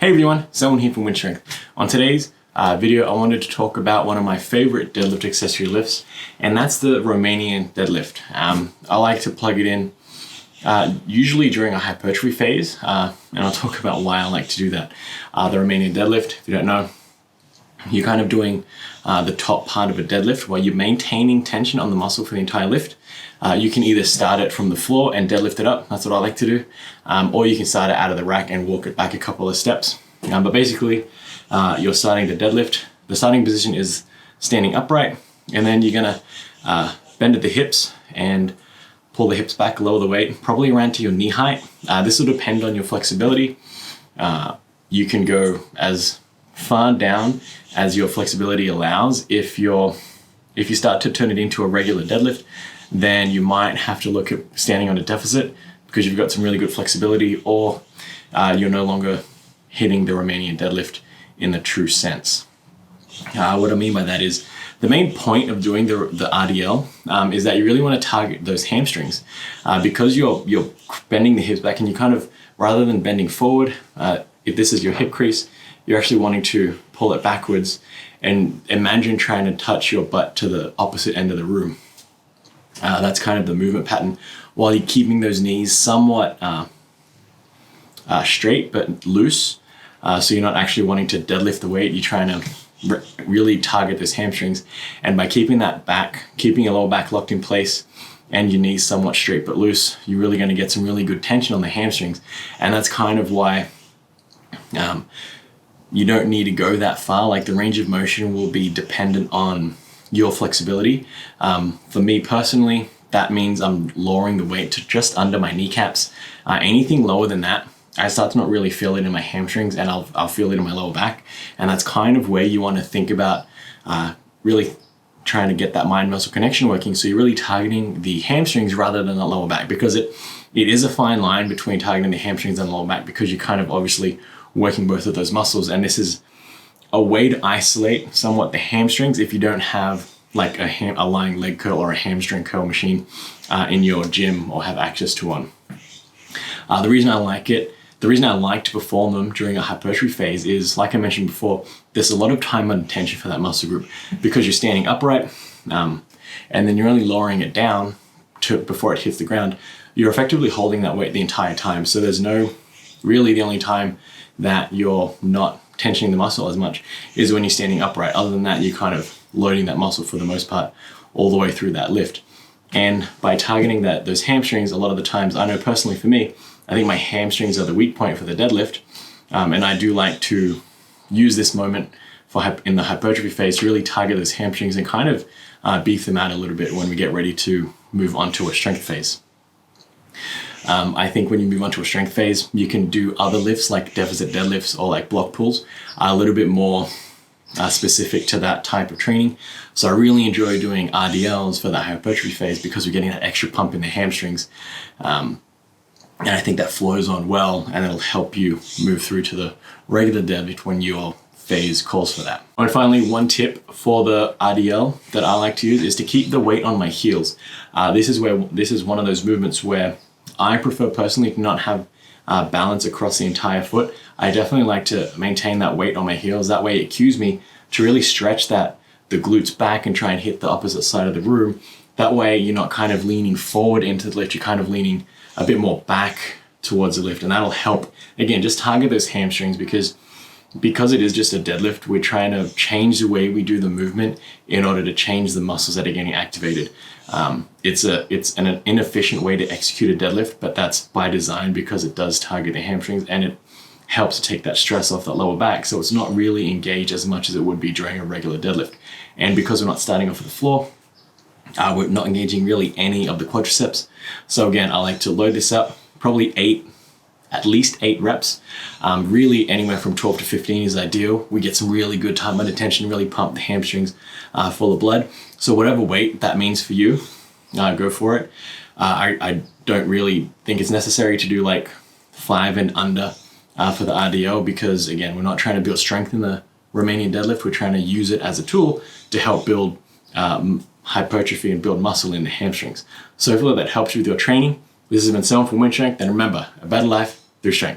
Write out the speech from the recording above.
Hey everyone, Selwyn here from WynnStrength. On today's video, I wanted to talk about one of my favorite deadlift accessory lifts, and that's the Romanian Deadlift. I like to plug it in usually during a hypertrophy phase, and I'll talk about why I like to do that. The Romanian Deadlift, if you don't know, you're kind of doing the top part of a deadlift where you're maintaining tension on the muscle for the entire lift. You can either start it from the floor and deadlift it up, that's what I like to do, or you can start it out of the rack and walk it back a couple of steps. But basically, you're starting to deadlift. The starting position is standing upright, and then you're gonna bend at the hips and pull the hips back, lower the weight, probably around to your knee height. This will depend on your flexibility. You can go as far down as your flexibility allows. If you start to turn it into a regular deadlift, then you might have to look at standing on a deficit because you've got some really good flexibility, or you're no longer hitting the Romanian deadlift in the true sense. What I mean by that is the main point of doing the RDL is that you really want to target those hamstrings because you're bending the hips back, and you kind of, rather than bending forward, if this is your hip crease, you're actually wanting to pull it backwards and imagine trying to touch your butt to the opposite end of the room. That's kind of the movement pattern, while you're keeping those knees somewhat straight but loose. So you're not actually wanting to deadlift the weight, you're trying to really target those hamstrings. And by keeping that back, keeping your lower back locked in place and your knees somewhat straight but loose, you're really going to get some really good tension on the hamstrings. And that's kind of why you don't need to go that far. Like, the range of motion will be dependent on your flexibility. For me personally, that means I'm lowering the weight to just under my kneecaps. Anything lower than that, I start to not really feel it in my hamstrings, and I'll feel it in my lower back. And that's kind of where you want to think about really trying to get that mind-muscle connection working. So you're really targeting the hamstrings rather than the lower back, because it is a fine line between targeting the hamstrings and the lower back, because you're kind of obviously working both of those muscles. And this is a way to isolate somewhat the hamstrings if you don't have like a lying leg curl or a hamstring curl machine in your gym or have access to one. The reason I like to perform them during a hypertrophy phase is, like I mentioned before, there's a lot of time under tension for that muscle group because you're standing upright, and then you're only lowering it down before it hits the ground. You're effectively holding that weight the entire time. So there's really the only time that you're not tensioning the muscle as much is when you're standing upright. Other than that, you're kind of loading that muscle for the most part all the way through that lift. And by targeting those hamstrings, a lot of the times, I know personally for me, I think my hamstrings are the weak point for the deadlift. And I do like to use this moment in the hypertrophy phase to really target those hamstrings and kind of beef them out a little bit when we get ready to move on to a strength phase. I think when you move on to a strength phase, you can do other lifts like deficit deadlifts or like block pulls, a little bit more specific to that type of training. So I really enjoy doing RDLs for that hypertrophy phase because we're getting that extra pump in the hamstrings. And I think that flows on well, and it'll help you move through to the regular deadlift when your phase calls for that. And finally, one tip for the RDL that I like to use is to keep the weight on my heels. This is one of those movements where I prefer personally to not have balance across the entire foot. I definitely like to maintain that weight on my heels. That way it cues me to really stretch the glutes back and try and hit the opposite side of the room. That way you're not kind of leaning forward into the lift, you're kind of leaning a bit more back towards the lift, and that'll help, again, just target those hamstrings, because it is just a deadlift, we're trying to change the way we do the movement in order to change the muscles that are getting activated. It's an inefficient way to execute a deadlift, but that's by design because it does target the hamstrings and it helps to take that stress off that lower back. So it's not really engaged as much as it would be during a regular deadlift. And because we're not starting off at the floor, we're not engaging really any of the quadriceps. So again, I like to load this up, probably at least 8 reps. Really anywhere from 12 to 15 is ideal. We get some really good time under tension, really pump the hamstrings full of blood. So whatever weight that means for you, go for it. I don't really think it's necessary to do like 5 and under for the RDL, because again, we're not trying to build strength in the Romanian deadlift. We're trying to use it as a tool to help build hypertrophy and build muscle in the hamstrings. So hopefully that helps you with your training. This has been Selwyn from WynnStrength, and remember, a better life through strength.